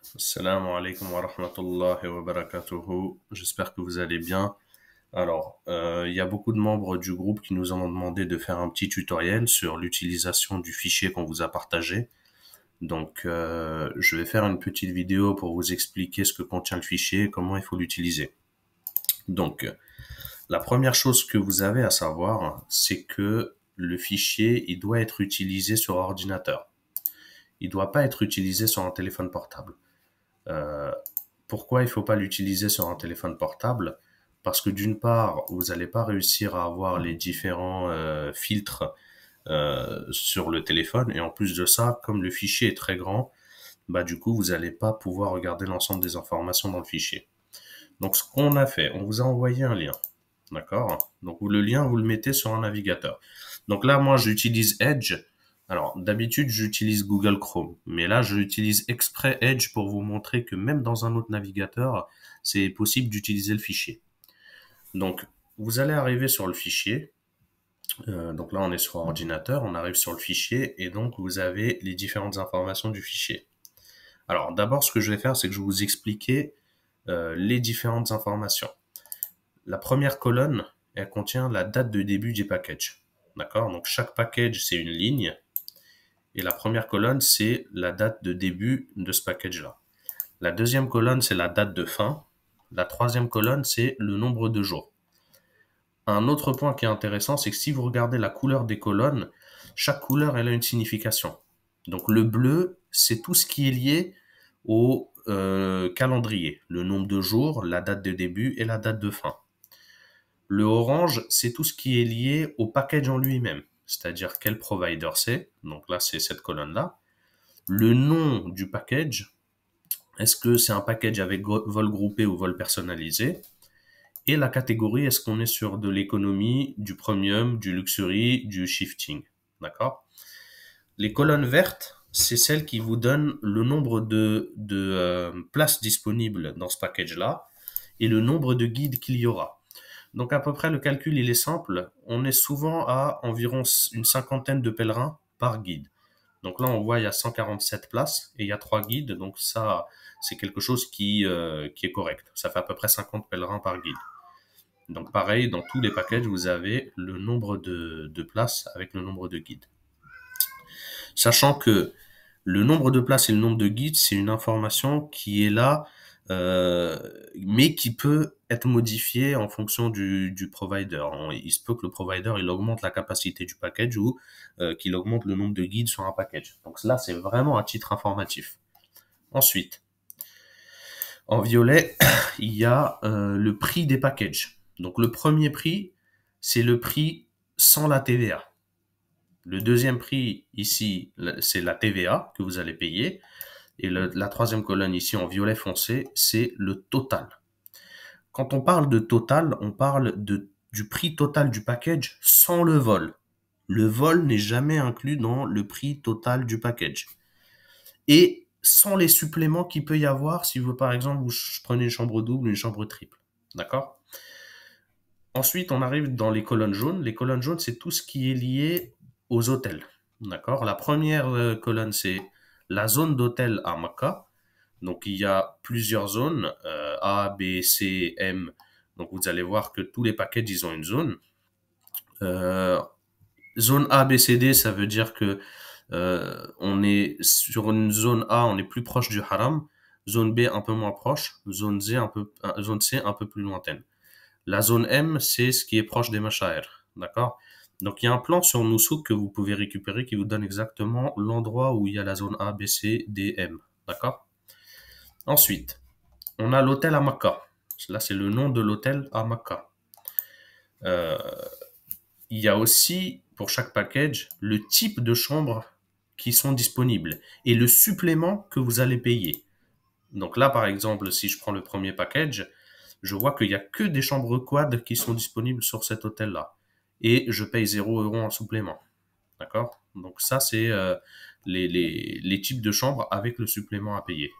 Assalamu alaikum wa rahmatullahi wa barakatuhu. J'espère que vous allez bien. Alors, il y a beaucoup de membres du groupe qui nous ont demandé de faire un petit tutoriel sur l'utilisation du fichier qu'on vous a partagé. Donc, je vais faire une petite vidéo pour vous expliquer ce que contient le fichier et comment il faut l'utiliser. Donc, la première chose que vous avez à savoir, c'est que le fichier, il doit être utilisé sur ordinateur. Il ne doit pas être utilisé sur un téléphone portable. Euh, Pourquoi il ne faut pas l'utiliser sur un téléphone portable? Parce que d'une part, vous n'allez pas réussir à avoir les différents filtres sur le téléphone. Et en plus de ça, comme le fichier est très grand, bah du coup, vous n'allez pas pouvoir regarder l'ensemble des informations dans le fichier. Donc ce qu'on a fait, on vous a envoyé un lien. D'accord? Donc le lien, vous le mettez sur un navigateur. Donc là, moi, j'utilise Edge. Alors, d'habitude, j'utilise Google Chrome. Mais là, j'utilise exprès Edge pour vous montrer que même dans un autre navigateur, c'est possible d'utiliser le fichier. Donc, vous allez arriver sur le fichier. Donc là, on est sur ordinateur, on arrive sur le fichier et donc vous avez les différentes informations du fichier. Alors, d'abord, ce que je vais faire, c'est que je vais vous expliquer les différentes informations. La première colonne, elle contient la date de début du package. D'accord? Donc, chaque package, c'est une ligne. Et la première colonne, c'est la date de début de ce package-là. La deuxième colonne, c'est la date de fin. La troisième colonne, c'est le nombre de jours. Un autre point qui est intéressant, c'est que si vous regardez la couleur des colonnes, chaque couleur, elle a une signification. Donc le bleu, c'est tout ce qui est lié au calendrier, le nombre de jours, la date de début et la date de fin. Le orange, c'est tout ce qui est lié au package en lui-même, c'est-à-dire quel provider c'est. Donc là, c'est cette colonne-là. Le nom du package, est-ce que c'est un package avec vol groupé ou vol personnalisé? Et la catégorie, est-ce qu'on est sur de l'économie, du premium, du luxury, du shifting? D'accord? Les colonnes vertes, c'est celles qui vous donnent le nombre de places disponibles dans ce package-là et le nombre de guides qu'il y aura. Donc à peu près, le calcul, il est simple. On est souvent à environ une cinquantaine de pèlerins par guide. Donc là, on voit, il y a 147 places et il y a 3 guides. Donc ça, c'est quelque chose qui est correct. Ça fait à peu près 50 pèlerins par guide. Donc pareil, dans tous les packages, vous avez le nombre de places avec le nombre de guides. Sachant que le nombre de places et le nombre de guides, c'est une information qui est là, mais qui peut être modifiée en fonction du provider. Il se peut que le provider il augmente la capacité du package ou qu'il augmente le nombre de guides sur un package. Donc là, c'est vraiment à titre informatif. Ensuite, en violet, il y a le prix des packages. Donc le premier prix, c'est le prix sans la TVA. Le deuxième prix ici, c'est la TVA que vous allez payer. Et la troisième colonne ici en violet foncé, c'est le total. Quand on parle de total, on parle du prix total du package sans le vol. Le vol n'est jamais inclus dans le prix total du package. Et sans les suppléments qu'il peut y avoir si vous, par exemple, vous prenez une chambre double ou une chambre triple. D'accord? Ensuite, on arrive dans les colonnes jaunes. Les colonnes jaunes, c'est tout ce qui est lié aux hôtels. D'accord? La première colonne, c'est la zone d'hôtel à Makkah. Donc, il y a plusieurs zones, A, B, C, M. Donc, vous allez voir que tous les packages, ils ont une zone. Euh, Zone A, B, C, D, ça veut dire que on est sur une zone A, on est plus proche du haram. Zone B, un peu moins proche. Zone C, un peu plus lointaine. La zone M, c'est ce qui est proche des Mashaïr. D'accord? Donc, il y a un plan sur Noussouk que vous pouvez récupérer qui vous donne exactement l'endroit où il y a la zone A, B, C, D, M. D'accord? Ensuite, on a l'hôtel à Makkah. Là, c'est le nom de l'hôtel à Makkah. Euh, il y a aussi, pour chaque package, le type de chambres qui sont disponibles et le supplément que vous allez payer. Donc là, par exemple, si je prends le premier package, je vois qu'il n'y a que des chambres quad qui sont disponibles sur cet hôtel-là. Et je paye 0 € en supplément. D'accord? Donc ça, c'est les types de chambres avec le supplément à payer.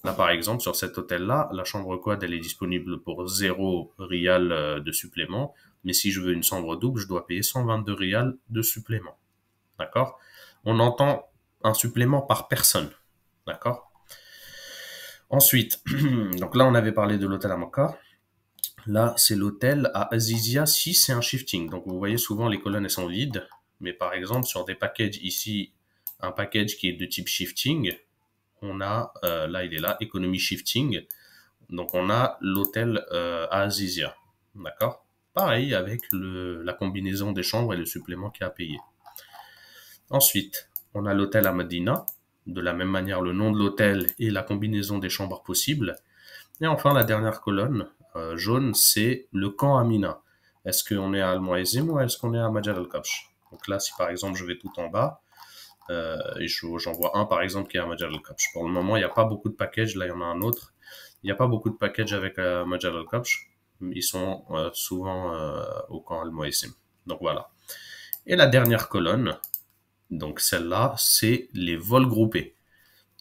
Là, par exemple, sur cet hôtel-là, la chambre quad, elle est disponible pour 0 rial de supplément. Mais si je veux une chambre double, je dois payer 122 rial de supplément. D'accord? On entend un supplément par personne. D'accord? Ensuite, donc là, on avait parlé de l'hôtel à Mocha. Là, c'est l'hôtel à Azizia si c'est un shifting. Donc, vous voyez souvent les colonnes, elles sont vides. Mais par exemple, sur des packages ici, un package qui est de type shifting, on a, là, il est là, economy shifting. Donc, on a l'hôtel à Azizia. D'accord? Pareil avec la combinaison des chambres et le supplément qui a payé. Ensuite, on a l'hôtel à Medina. De la même manière, le nom de l'hôtel et la combinaison des chambres possibles. Et enfin, la dernière colonne jaune, c'est le camp Amina. Est-ce qu'on est à Al-Muazzim ou est-ce qu'on est à Majal al-Kabsh? Donc là, si par exemple je vais tout en bas, et j'en vois un par exemple qui est à Majal al-Kabsh. Pour le moment, il n'y a pas beaucoup de packages. Là, il y en a un autre. Il n'y a pas beaucoup de packages avec Majal al-Kabsh. Ils sont souvent au camp Al-Muazzim. Donc voilà. Et la dernière colonne, donc celle-là, c'est les vols groupés.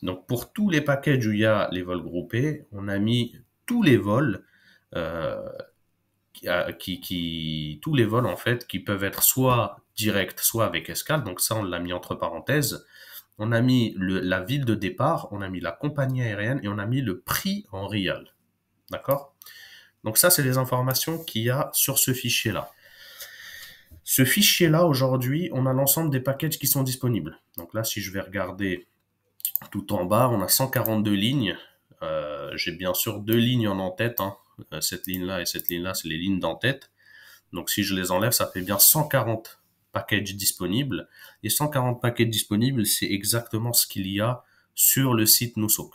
Donc pour tous les packages où il y a les vols groupés, on a mis tous les vols euh, tous les vols en fait qui peuvent être soit directs, soit avec escale. Donc ça, on l'a mis entre parenthèses. On a mis la ville de départ, on a mis la compagnie aérienne et on a mis le prix en rial. D'accord? Donc ça, c'est les informations qu'il y a sur ce fichier-là. Ce fichier-là, aujourd'hui, on a l'ensemble des packages qui sont disponibles. Donc là, si je vais regarder tout en bas, on a 142 lignes. J'ai bien sûr deux lignes en en-tête. Hein. Cette ligne-là et cette ligne-là, c'est les lignes d'en-tête. Donc si je les enlève, ça fait bien 140 packages disponibles. Et 140 packages disponibles, c'est exactement ce qu'il y a sur le site Nusuk.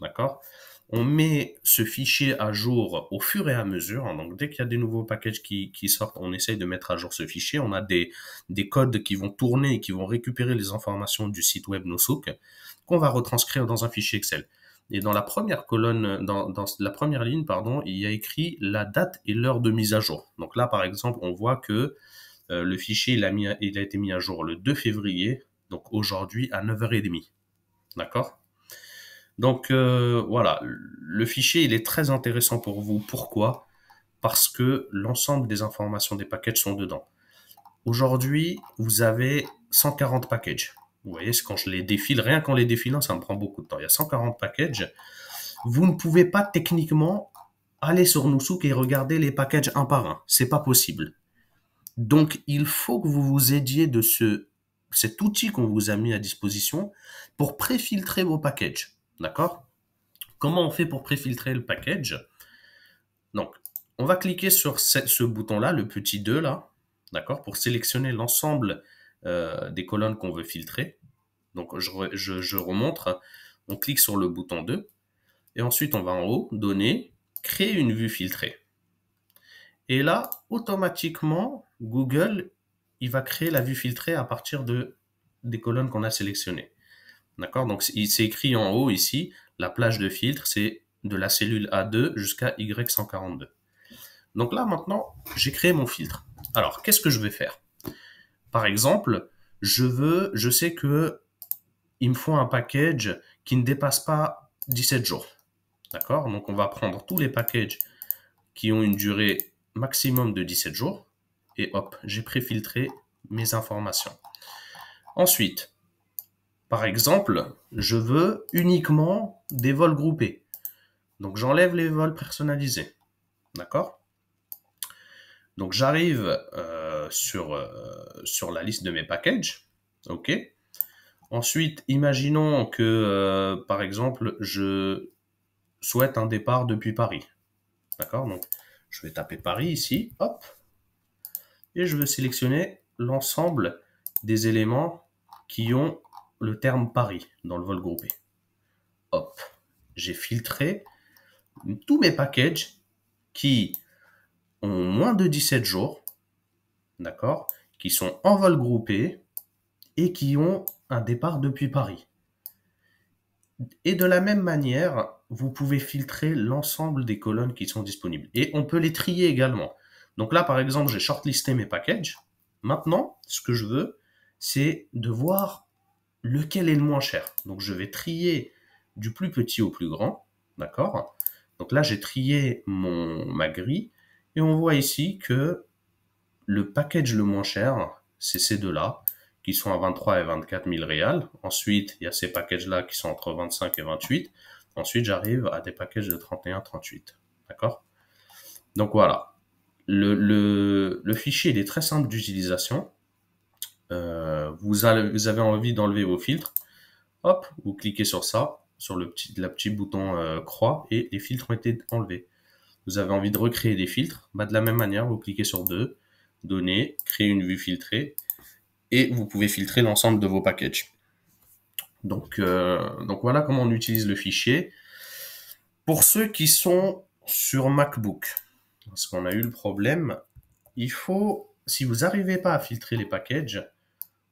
D'accord? On met ce fichier à jour au fur et à mesure. Donc dès qu'il y a des nouveaux packages qui sortent, on essaye de mettre à jour ce fichier. On a des codes qui vont tourner et qui vont récupérer les informations du site web Nusuk qu'on va retranscrire dans un fichier Excel. Et dans la première colonne, dans la première ligne, pardon, il y a écrit la date et l'heure de mise à jour. Donc là, par exemple, on voit que le fichier, il a été mis à jour le 2 février, donc aujourd'hui à 9h30. D'accord? Donc voilà, le fichier, il est très intéressant pour vous. Pourquoi? Parce que l'ensemble des informations des packages sont dedans. Aujourd'hui, vous avez 140 packages. Vous voyez, quand je les défile, rien qu'en les défilant, ça me prend beaucoup de temps. Il y a 140 packages. Vous ne pouvez pas techniquement aller sur Nusuk et regarder les packages un par un. C'est pas possible. Donc, il faut que vous vous aidiez de cet outil qu'on vous a mis à disposition pour préfiltrer vos packages. D'accord? Comment on fait pour préfiltrer le package? Donc, on va cliquer sur ce bouton-là, le petit 2 là, d'accord, pour sélectionner l'ensemble des colonnes qu'on veut filtrer. Donc, je remontre. On clique sur le bouton 2 et ensuite on va en haut, donner, créer une vue filtrée. Et là, automatiquement, Google, il va créer la vue filtrée à partir des colonnes qu'on a sélectionnées. D'accord? Donc, c'est écrit en haut ici, la plage de filtre, c'est de la cellule A2 jusqu'à Y142. Donc là, maintenant, j'ai créé mon filtre. Alors, qu'est-ce que je vais faire? Par exemple, je sais que il me faut un package qui ne dépasse pas 17 jours. D'accord? Donc, on va prendre tous les packages qui ont une durée maximum de 17 jours. Et hop, j'ai préfiltré mes informations. Ensuite, par exemple, je veux uniquement des vols groupés. Donc, j'enlève les vols personnalisés. D'accord? Donc, j'arrive sur la liste de mes packages. OK? Ensuite, imaginons que, par exemple, je souhaite un départ depuis Paris. D'accord? Donc, je vais taper Paris ici. Hop. Et je veux sélectionner l'ensemble des éléments qui ont le terme Paris dans le vol groupé. Hop. J'ai filtré tous mes packages qui ont moins de 17 jours, d'accord, qui sont en vol groupé et qui ont un départ depuis Paris. Et de la même manière, vous pouvez filtrer l'ensemble des colonnes qui sont disponibles. Et on peut les trier également. Donc là, par exemple, j'ai shortlisté mes packages. Maintenant, ce que je veux, c'est de voir lequel est le moins cher. Donc je vais trier du plus petit au plus grand. D'accord? Donc là, j'ai trié ma grille. Et on voit ici que le package le moins cher, c'est ces deux-là, qui sont à 23 et 24 000 réals. Ensuite, il y a ces packages-là qui sont entre 25 et 28. Ensuite, j'arrive à des packages de 31, 38. D'accord? Donc voilà. Le fichier, il est très simple d'utilisation. Vous avez envie d'enlever vos filtres. Hop, vous cliquez sur ça, sur la petit bouton croix, et les filtres ont été enlevés. Vous avez envie de recréer des filtres, bah, de la même manière, vous cliquez sur deux, données, créer une vue filtrée, et vous pouvez filtrer l'ensemble de vos packages. Donc voilà comment on utilise le fichier. Pour ceux qui sont sur MacBook, parce qu'on a eu le problème, il faut, si vous n'arrivez pas à filtrer les packages,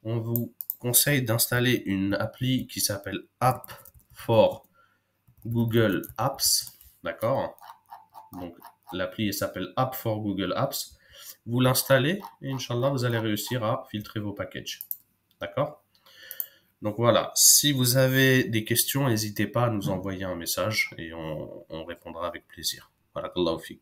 on vous conseille d'installer une appli qui s'appelle App for Google Apps, d'accord? Donc l'appli s'appelle App for Google Apps. Vous l'installez et Inch'Allah, vous allez réussir à filtrer vos packages, d'accord? Donc voilà, si vous avez des questions, n'hésitez pas à nous envoyer un message et on répondra avec plaisir. Barakallahu fik.